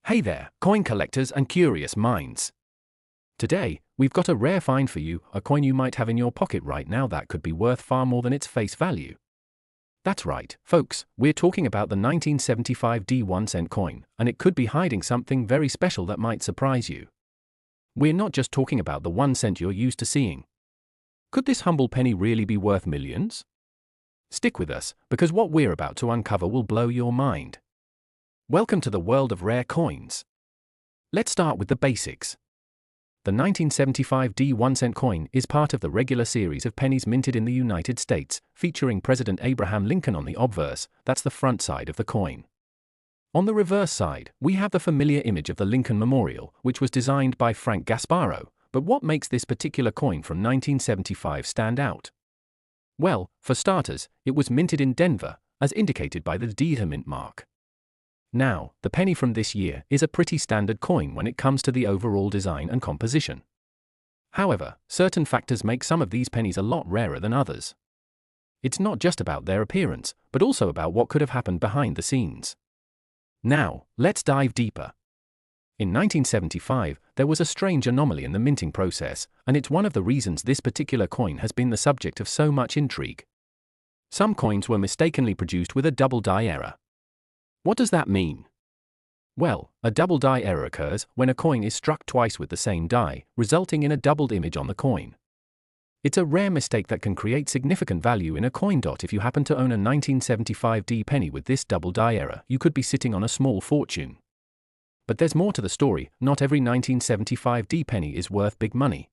Hey there, coin collectors and curious minds. Today, we've got a rare find for you, a coin you might have in your pocket right now that could be worth far more than its face value. That's right, folks, we're talking about the 1975 1 cent coin, and it could be hiding something very special that might surprise you. We're not just talking about the 1 cent you're used to seeing. Could this humble penny really be worth millions? Stick with us, because what we're about to uncover will blow your mind. Welcome to the world of rare coins. Let's start with the basics. The 1975 1 cent coin is part of the regular series of pennies minted in the United States, featuring President Abraham Lincoln on the obverse. That's the front side of the coin. On the reverse side, we have the familiar image of the Lincoln Memorial, which was designed by Frank Gasparro. But what makes this particular coin from 1975 stand out? Well, for starters, it was minted in Denver, as indicated by the Denver mint mark. Now, the penny from this year is a pretty standard coin when it comes to the overall design and composition. However, certain factors make some of these pennies a lot rarer than others. It's not just about their appearance, but also about what could have happened behind the scenes. Now, let's dive deeper. In 1975, there was a strange anomaly in the minting process, and it's one of the reasons this particular coin has been the subject of so much intrigue. Some coins were mistakenly produced with a double die error. What does that mean? Well, a double die error occurs when a coin is struck twice with the same die, resulting in a doubled image on the coin. It's a rare mistake that can create significant value in a coin. If you happen to own a 1975 penny with this double die error, you could be sitting on a small fortune. But there's more to the story. Not every 1975 penny is worth big money.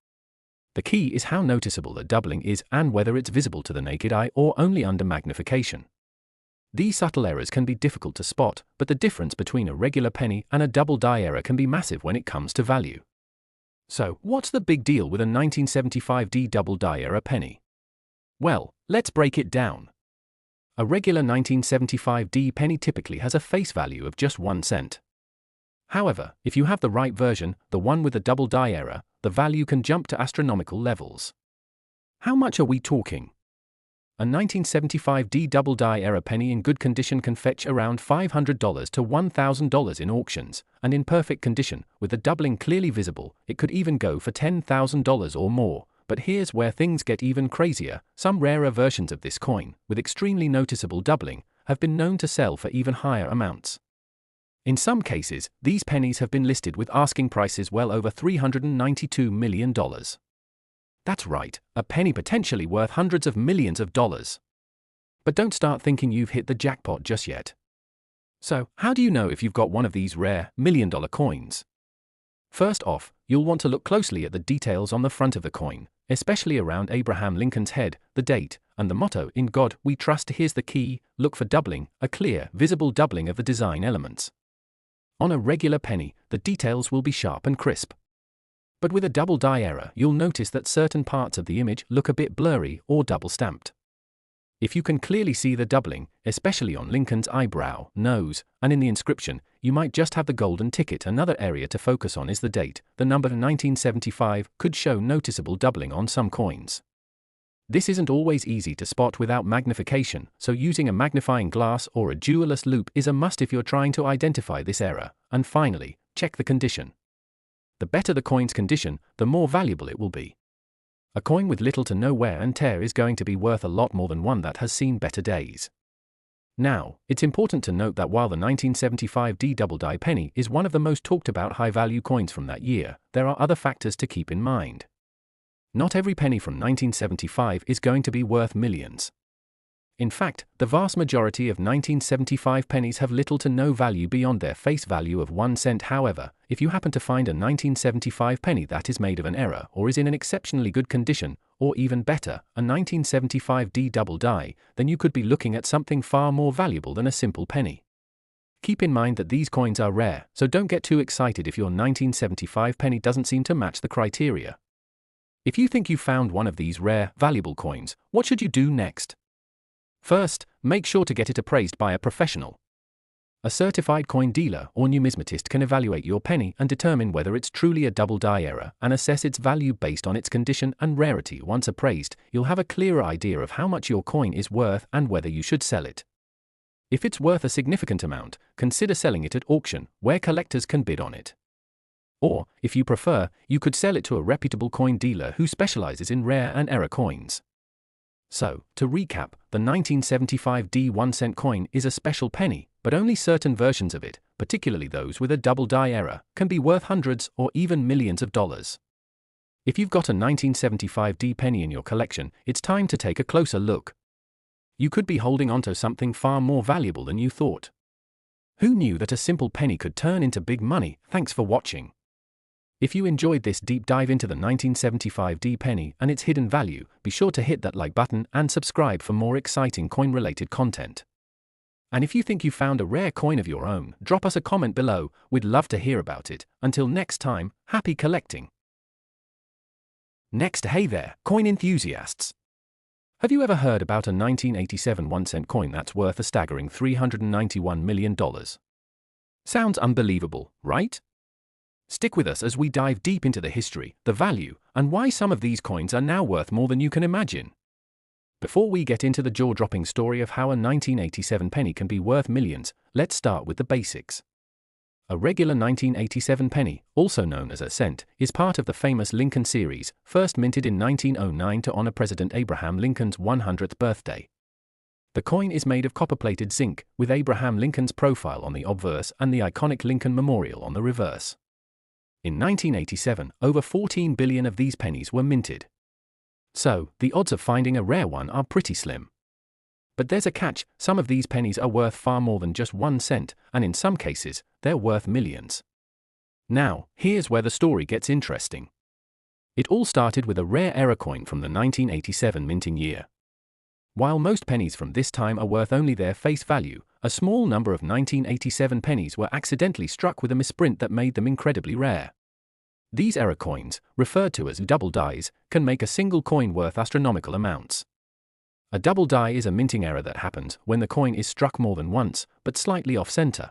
The key is how noticeable the doubling is and whether it's visible to the naked eye or only under magnification. These subtle errors can be difficult to spot, but the difference between a regular penny and a double die error can be massive when it comes to value. So, what's the big deal with a 1975 double die error penny? Well, let's break it down. A regular 1975 penny typically has a face value of just 1 cent. However, if you have the right version, the one with the double die error, the value can jump to astronomical levels. How much are we talking? A 1975 double die error penny in good condition can fetch around $500 to $1,000 in auctions, and in perfect condition, with the doubling clearly visible, it could even go for $10,000 or more. But here's where things get even crazier. Some rarer versions of this coin, with extremely noticeable doubling, have been known to sell for even higher amounts. In some cases, these pennies have been listed with asking prices well over $392 million. That's right, a penny potentially worth hundreds of millions of dollars. But don't start thinking you've hit the jackpot just yet. So, how do you know if you've got one of these rare, million-dollar coins? First off, you'll want to look closely at the details on the front of the coin, especially around Abraham Lincoln's head, the date, and the motto, "In God We Trust." Here's the key: look for doubling, a clear, visible doubling of the design elements. On a regular penny, the details will be sharp and crisp. But with a double die error, you'll notice that certain parts of the image look a bit blurry or double-stamped. If you can clearly see the doubling, especially on Lincoln's eyebrow, nose, and in the inscription, you might just have the golden ticket. Another area to focus on is the date. The number 1975 could show noticeable doubling on some coins. This isn't always easy to spot without magnification, so using a magnifying glass or a jeweler's loupe is a must if you're trying to identify this error. And finally, check the condition. The better the coin's condition, the more valuable it will be. A coin with little to no wear and tear is going to be worth a lot more than one that has seen better days. Now, it's important to note that while the 1975 double die penny is one of the most talked about high-value coins from that year, there are other factors to keep in mind. Not every penny from 1975 is going to be worth millions. In fact, the vast majority of 1975 pennies have little to no value beyond their face value of 1 cent. However, if you happen to find a 1975 penny that is made of an error or is in an exceptionally good condition, or even better, a 1975 double die, then you could be looking at something far more valuable than a simple penny. Keep in mind that these coins are rare, so don't get too excited if your 1975 penny doesn't seem to match the criteria. If you think you've found one of these rare, valuable coins, what should you do next? First, make sure to get it appraised by a professional. A certified coin dealer or numismatist can evaluate your penny and determine whether it's truly a double die error and assess its value based on its condition and rarity. Once appraised, you'll have a clearer idea of how much your coin is worth and whether you should sell it. If it's worth a significant amount, consider selling it at auction, where collectors can bid on it. Or, if you prefer, you could sell it to a reputable coin dealer who specializes in rare and error coins. So, to recap, the 1975 D 1-cent coin is a special penny, but only certain versions of it, particularly those with a double die error, can be worth hundreds or even millions of dollars. If you've got a 1975 D penny in your collection, it's time to take a closer look. You could be holding onto something far more valuable than you thought. Who knew that a simple penny could turn into big money? Thanks for watching. If you enjoyed this deep dive into the 1975 D penny and its hidden value, be sure to hit that like button and subscribe for more exciting coin-related content. And if you think you found a rare coin of your own, drop us a comment below, we'd love to hear about it. Until next time, happy collecting. Next, hey there, coin enthusiasts. Have you ever heard about a 1987 1-cent coin that's worth a staggering $391 million? Sounds unbelievable, right? Stick with us as we dive deep into the history, the value, and why some of these coins are now worth more than you can imagine. Before we get into the jaw-dropping story of how a 1987 penny can be worth millions, let's start with the basics. A regular 1987 penny, also known as a cent, is part of the famous Lincoln series, first minted in 1909 to honor President Abraham Lincoln's 100th birthday. The coin is made of copper-plated zinc, with Abraham Lincoln's profile on the obverse and the iconic Lincoln Memorial on the reverse. In 1987, over 14 billion of these pennies were minted. So, the odds of finding a rare one are pretty slim. But there's a catch, some of these pennies are worth far more than just 1 cent, and in some cases, they're worth millions. Now, here's where the story gets interesting. It all started with a rare error coin from the 1987 minting year. While most pennies from this time are worth only their face value, a small number of 1987 pennies were accidentally struck with a misprint that made them incredibly rare. These error coins, referred to as double dies, can make a single coin worth astronomical amounts. A double die is a minting error that happens when the coin is struck more than once, but slightly off-center.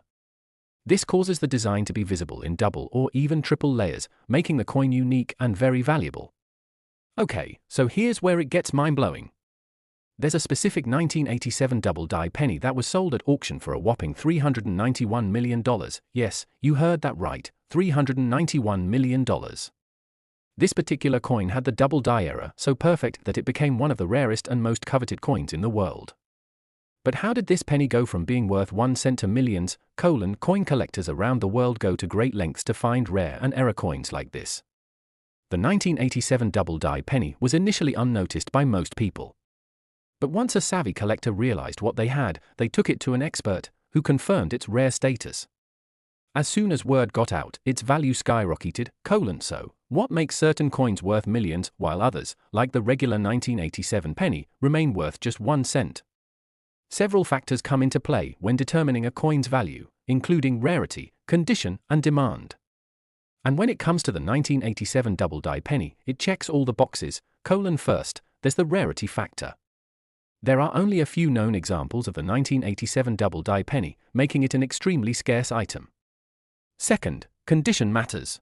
This causes the design to be visible in double or even triple layers, making the coin unique and very valuable. Okay, so here's where it gets mind-blowing. There's a specific 1987 double die penny that was sold at auction for a whopping $391 million. Yes, you heard that right, $391 million. This particular coin had the double die error so perfect that it became one of the rarest and most coveted coins in the world. But how did this penny go from being worth 1 cent to millions? Coin collectors around the world go to great lengths to find rare and error coins like this. The 1987 double die penny was initially unnoticed by most people. But once a savvy collector realized what they had, they took it to an expert, who confirmed its rare status. As soon as word got out, its value skyrocketed. So, what makes certain coins worth millions, while others, like the regular 1987 penny, remain worth just 1 cent? Several factors come into play when determining a coin's value, including rarity, condition, and demand. And when it comes to the 1987 double die penny, it checks all the boxes. First, there's the rarity factor. There are only a few known examples of the 1987 double die penny, making it an extremely scarce item. Second, condition matters.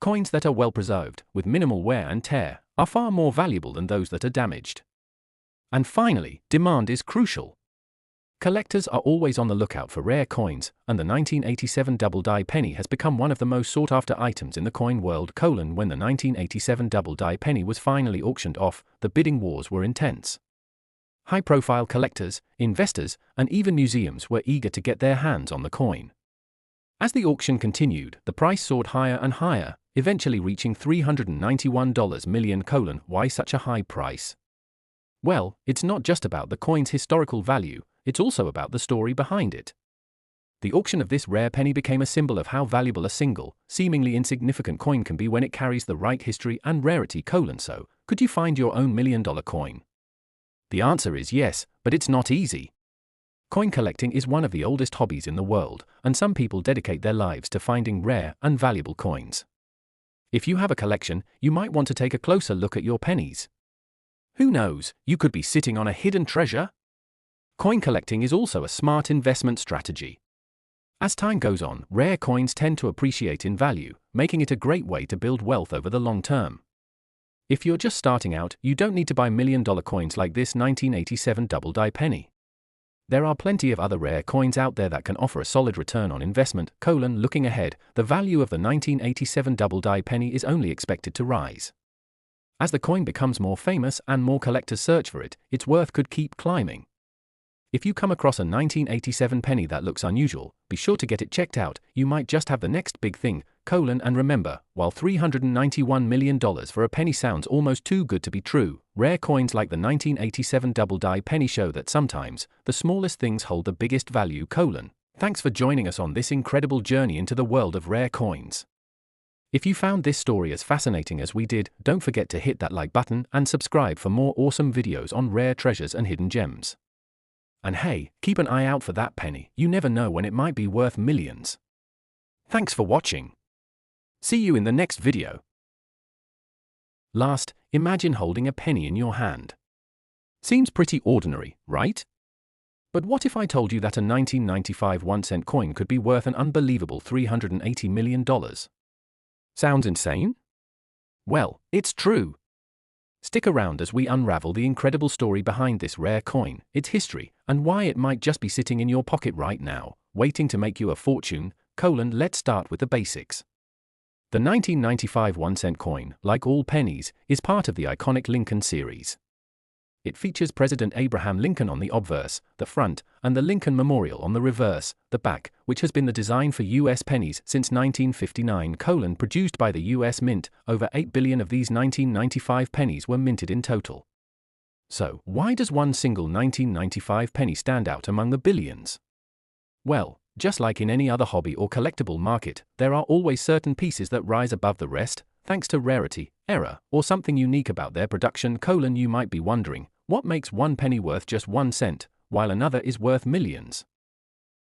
Coins that are well preserved, with minimal wear and tear, are far more valuable than those that are damaged. And finally, demand is crucial. Collectors are always on the lookout for rare coins, and the 1987 double die penny has become one of the most sought-after items in the coin world. When the 1987 double die penny was finally auctioned off, the bidding wars were intense. High-profile collectors, investors, and even museums were eager to get their hands on the coin. As the auction continued, the price soared higher and higher, eventually reaching $391 million. Why such a high price? Well, it's not just about the coin's historical value, it's also about the story behind it. The auction of this rare penny became a symbol of how valuable a single, seemingly insignificant coin can be when it carries the right history and rarity. So, could you find your own $1 million coin? The answer is yes, but it's not easy. Coin collecting is one of the oldest hobbies in the world, and some people dedicate their lives to finding rare and valuable coins. If you have a collection, you might want to take a closer look at your pennies. Who knows, you could be sitting on a hidden treasure? Coin collecting is also a smart investment strategy. As time goes on, rare coins tend to appreciate in value, making it a great way to build wealth over the long term. If you're just starting out, you don't need to buy $1 million coins like this 1987 double die penny. There are plenty of other rare coins out there that can offer a solid return on investment. Looking ahead, the value of the 1987 double die penny is only expected to rise. As the coin becomes more famous and more collectors search for it, its worth could keep climbing. If you come across a 1987 penny that looks unusual, be sure to get it checked out. You might just have the next big thing. And remember, while $391 million for a penny sounds almost too good to be true, rare coins like the 1987 double die penny show that sometimes the smallest things hold the biggest value. Thanks for joining us on this incredible journey into the world of rare coins. If you found this story as fascinating as we did, don't forget to hit that like button and subscribe for more awesome videos on rare treasures and hidden gems. And hey, keep an eye out for that penny. You never know when it might be worth millions. Thanks for watching. See you in the next video. Last, imagine holding a penny in your hand. Seems pretty ordinary, right? But what if I told you that a 1995 1-cent coin could be worth an unbelievable $380 million? Sounds insane? Well, it's true. Stick around as we unravel the incredible story behind this rare coin, its history, and why it might just be sitting in your pocket right now, waiting to make you a fortune. Let's start with the basics. The 1995 1-cent coin, like all pennies, is part of the iconic Lincoln series. It features President Abraham Lincoln on the obverse, the front, and the Lincoln Memorial on the reverse, the back, which has been the design for U.S. pennies since 1959. Produced by the U.S. Mint, over 8 billion of these 1995 pennies were minted in total. So, why does one single 1995 penny stand out among the billions? Well, just like in any other hobby or collectible market, there are always certain pieces that rise above the rest, thanks to rarity, error, or something unique about their production. You might be wondering, what makes one penny worth just 1 cent, while another is worth millions?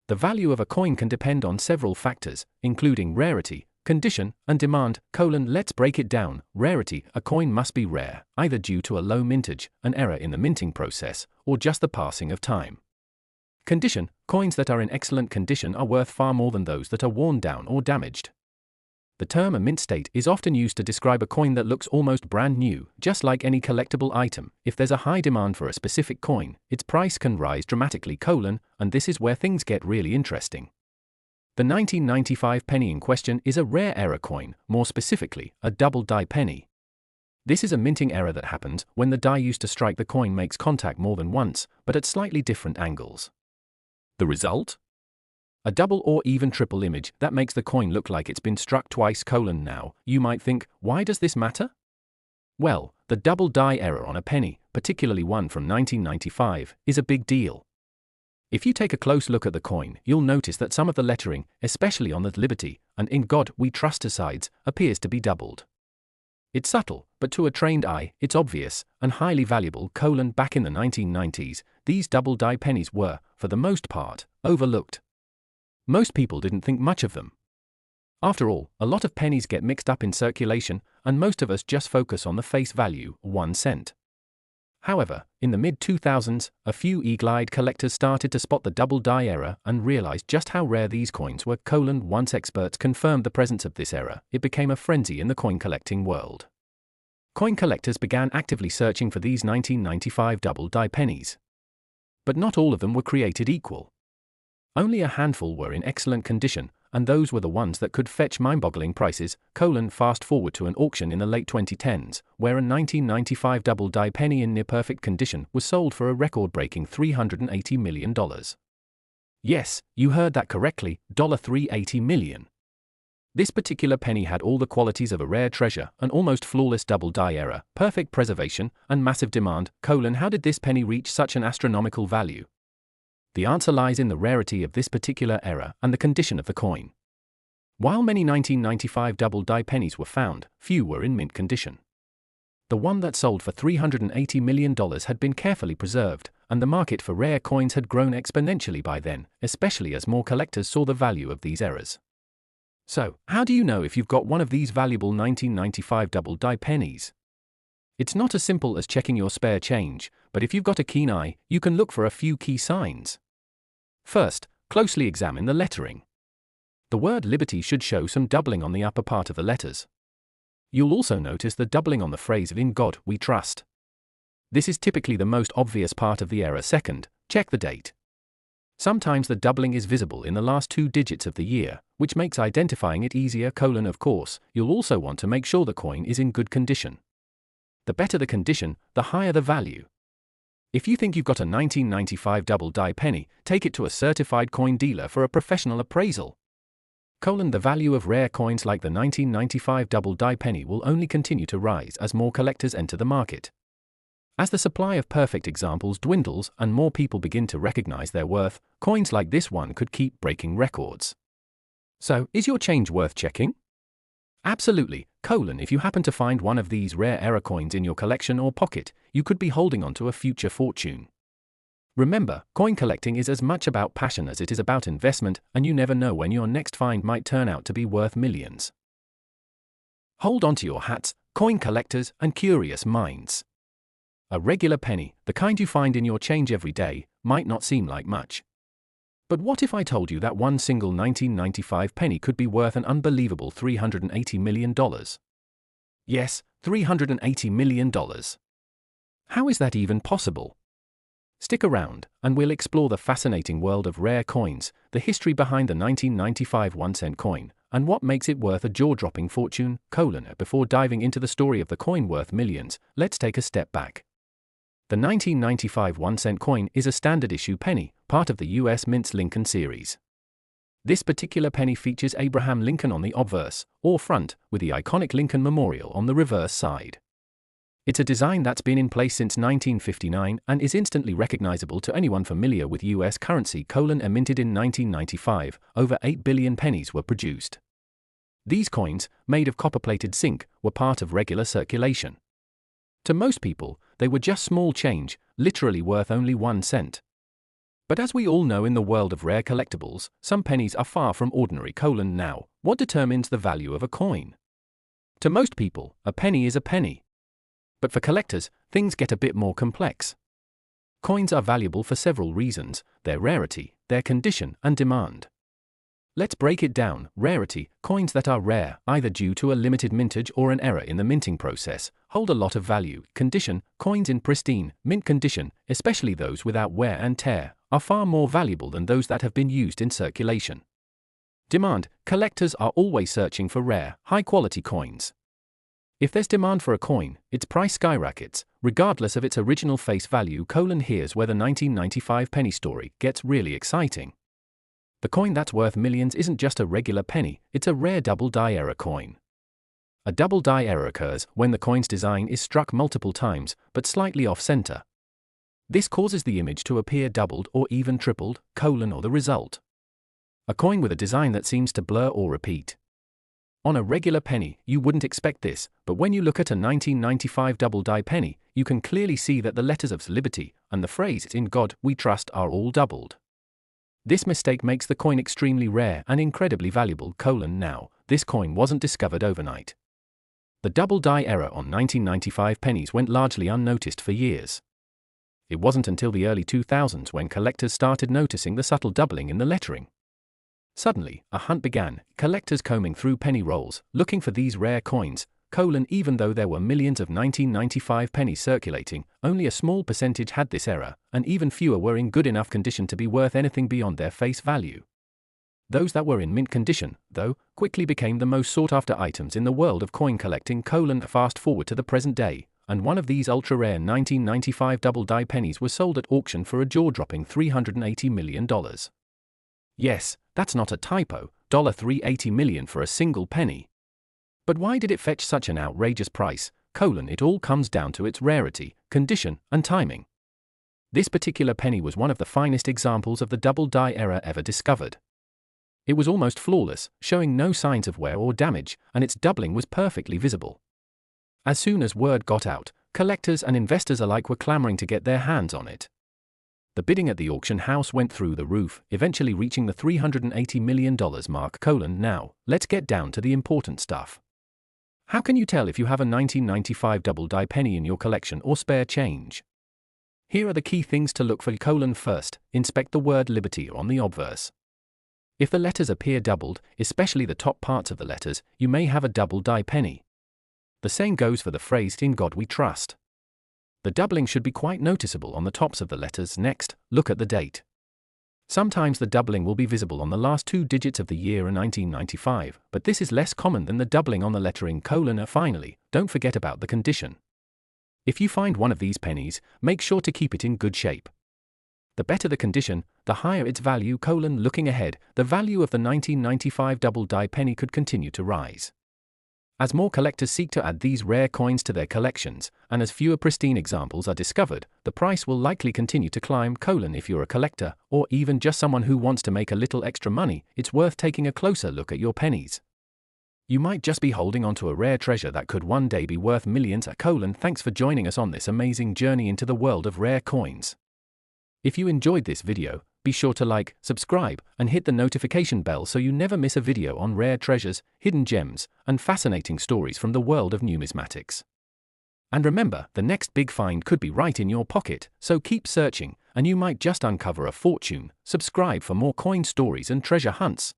The value of a coin can depend on several factors, including rarity, condition, and demand. Let's break it down. Rarity: a coin must be rare, either due to a low mintage, an error in the minting process, or just the passing of time. Condition: coins that are in excellent condition are worth far more than those that are worn down or damaged. The term a mint state is often used to describe a coin that looks almost brand new. Just like any collectible item, if there's a high demand for a specific coin, its price can rise dramatically. And this is where things get really interesting. The 1995 penny in question is a rare error coin, more specifically, a double die penny. This is a minting error that happens when the die used to strike the coin makes contact more than once, but at slightly different angles. The result? A double or even triple image that makes the coin look like it's been struck twice. Now, you might think, why does this matter? Well, the double die error on a penny, particularly one from 1995, is a big deal. If you take a close look at the coin, you'll notice that some of the lettering, especially on the Liberty and In God We Trust sides, appears to be doubled. It's subtle, but to a trained eye, it's obvious and highly valuable. Back in the 1990s, these double die pennies were, for the most part, overlooked. Most people didn't think much of them. After all, a lot of pennies get mixed up in circulation, and most of us just focus on the face value, 1 cent. However, in the mid-2000s, a few eagle-eyed collectors started to spot the double die error and realized just how rare these coins were. Once experts confirmed the presence of this error, it became a frenzy in the coin collecting world. Coin collectors began actively searching for these 1995 double die pennies. But not all of them were created equal. Only a handful were in excellent condition, and those were the ones that could fetch mind-boggling prices. Fast forward to an auction in the late 2010s, where a 1995 double die penny in near-perfect condition was sold for a record-breaking $380 million. Yes, you heard that correctly, $380 million. This particular penny had all the qualities of a rare treasure: an almost flawless double die error, perfect preservation, and massive demand. How did this penny reach such an astronomical value? The answer lies in the rarity of this particular error and the condition of the coin. While many 1995 double die pennies were found, few were in mint condition. The one that sold for $380 million had been carefully preserved, and the market for rare coins had grown exponentially by then, especially as more collectors saw the value of these errors. So, how do you know if you've got one of these valuable 1995 double die pennies? It's not as simple as checking your spare change, but if you've got a keen eye, you can look for a few key signs. First, closely examine the lettering. The word Liberty should show some doubling on the upper part of the letters. You'll also notice the doubling on the phrase of In God We Trust. This is typically the most obvious part of the error. Second, check the date. Sometimes the doubling is visible in the last 2 digits of the year, which makes identifying it easier. Of course, you'll also want to make sure the coin is in good condition. The better the condition, the higher the value. If you think you've got a 1995 double die penny, take it to a certified coin dealer for a professional appraisal. The value of rare coins like the 1995 double die penny will only continue to rise as more collectors enter the market. As the supply of perfect examples dwindles and more people begin to recognize their worth, coins like this one could keep breaking records. So, is your change worth checking? Absolutely. If you happen to find one of these rare error coins in your collection or pocket, you could be holding on to a future fortune. Remember, coin collecting is as much about passion as it is about investment, and you never know when your next find might turn out to be worth millions. Hold on to your hats, coin collectors and curious minds. A regular penny, the kind you find in your change every day, might not seem like much. But what if I told you that one single 1995 penny could be worth an unbelievable $380 million? Yes, $380 million. How is that even possible? Stick around, and we'll explore the fascinating world of rare coins, the history behind the 1995 1-cent coin, and what makes it worth a jaw-dropping fortune. Before diving into the story of the coin worth millions, let's take a step back. The 1995 1-cent coin is a standard-issue penny, part of the U.S. Mint's Lincoln series. This particular penny features Abraham Lincoln on the obverse, or front, with the iconic Lincoln Memorial on the reverse side. It's a design that's been in place since 1959 and is instantly recognizable to anyone familiar with U.S. currency. Minted in 1995, over 8 billion pennies were produced. These coins, made of copper-plated zinc, were part of regular circulation. To most people, they were just small change, literally worth only 1 cent. But as we all know in the world of rare collectibles, some pennies are far from ordinary. Now, what determines the value of a coin? To most people, a penny is a penny. But for collectors, things get a bit more complex. Coins are valuable for several reasons: their rarity, their condition, and demand. Let's break it down. Rarity: coins that are rare, either due to a limited mintage or an error in the minting process, hold a lot of value. Condition: coins in pristine, mint condition, especially those without wear and tear, are far more valuable than those that have been used in circulation. Demand: collectors are always searching for rare, high-quality coins. If there's demand for a coin, its price skyrockets, regardless of its original face value. Here's where the 1995 penny story gets really exciting. The coin that's worth millions isn't just a regular penny, it's a rare double die error coin. A double die error occurs when the coin's design is struck multiple times, but slightly off-center. This causes the image to appear doubled or even tripled, or the result: a coin with a design that seems to blur or repeat. On a regular penny, you wouldn't expect this, but when you look at a 1995 double die penny, you can clearly see that the letters of Liberty and the phrase "In God We Trust" are all doubled. This mistake makes the coin extremely rare and incredibly valuable. Now, this coin wasn't discovered overnight. The double die error on 1995 pennies went largely unnoticed for years. It wasn't until the early 2000s when collectors started noticing the subtle doubling in the lettering. Suddenly, a hunt began, collectors combing through penny rolls, looking for these rare coins. Even though there were millions of 1995 pennies circulating, only a small percentage had this error, and even fewer were in good enough condition to be worth anything beyond their face value. Those that were in mint condition, though, quickly became the most sought-after items in the world of coin collecting. Fast forward to the present day, and one of these ultra-rare 1995 double die pennies was sold at auction for a jaw-dropping $380 million. Yes, that's not a typo, $380 million for a single penny. But why did it fetch such an outrageous price? It all comes down to its rarity, condition, and timing. This particular penny was one of the finest examples of the double die error ever discovered. It was almost flawless, showing no signs of wear or damage, and its doubling was perfectly visible. As soon as word got out, collectors and investors alike were clamoring to get their hands on it. The bidding at the auction house went through the roof, eventually reaching the $380 million mark. Now, let's get down to the important stuff. How can you tell if you have a 1995 double die penny in your collection or spare change? Here are the key things to look for. First, inspect the word Liberty on the obverse. If the letters appear doubled, especially the top parts of the letters, you may have a double die penny. The same goes for the phrase "In God We Trust." The doubling should be quite noticeable on the tops of the letters. Next, look at the date. Sometimes the doubling will be visible on the last two digits of the year in 1995, but this is less common than the doubling on the lettering colon. Finally, don't forget about the condition. If you find one of these pennies, make sure to keep it in good shape. The better the condition, the higher its value. Looking ahead, the value of the 1995 double die penny could continue to rise. As more collectors seek to add these rare coins to their collections, and as fewer pristine examples are discovered, the price will likely continue to climb. If you're a collector, or even just someone who wants to make a little extra money, it's worth taking a closer look at your pennies. You might just be holding onto a rare treasure that could one day be worth millions. Thanks for joining us on this amazing journey into the world of rare coins. If you enjoyed this video, be sure to like, subscribe, and hit the notification bell so you never miss a video on rare treasures, hidden gems, and fascinating stories from the world of numismatics. And remember, the next big find could be right in your pocket, so keep searching, and you might just uncover a fortune. Subscribe for more coin stories and treasure hunts.